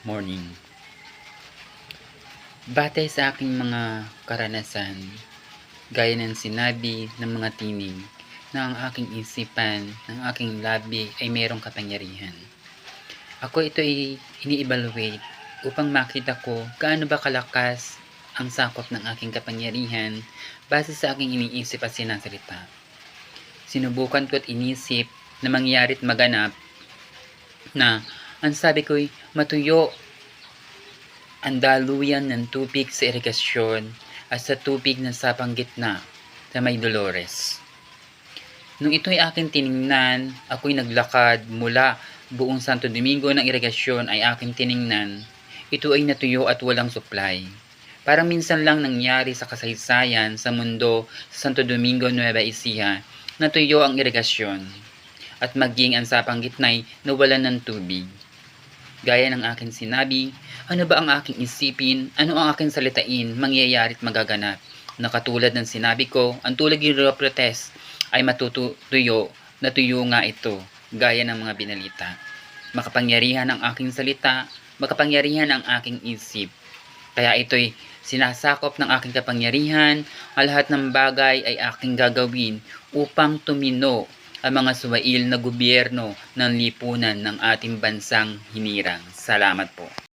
Morning. Batay sa aking mga karanasan, gaya ng sinabi ng mga tinig na ang aking isipan, ng aking labi ay mayroong kapangyarihan. Ako ito ay ini-evaluate upang makita ko gaano ba kalakas ang sakop ng aking kapangyarihan base sa aking iniisip at sinasalita. Sinubukan ko at inisip na mangyarit maganap na ang sabi ko'y matuyo ang daluyan ng tubig sa irigasyon at sa tubig na sapang gitna sa may Dolores. Nung ito'y aking tiningnan, ako'y naglakad mula buong Santo Domingo ng irigasyon ay aking tiningnan. Ito ay natuyo at walang supply. Parang minsan lang nangyari sa kasaysayan sa mundo sa Santo Domingo, Nueva Ecija, natuyo ang irigasyon at maging ang sapang gitna'y nawalan ng tubig. Gaya ng aking sinabi, ano ba ang aking isipin, ano ang aking salitain, mangyayari at magaganap. Na katulad ng sinabi ko, ang tulad ng protest ay matutuyo, natuyo nga ito, gaya ng mga binalita. Makapangyarihan ang aking salita, makapangyarihan ang aking isip. Kaya ito'y sinasakop ng aking kapangyarihan, ang lahat ng bagay ay aking gagawin upang tumino ang mga suwail na gobyerno ng lipunan ng ating bansang hinirang. Salamat po.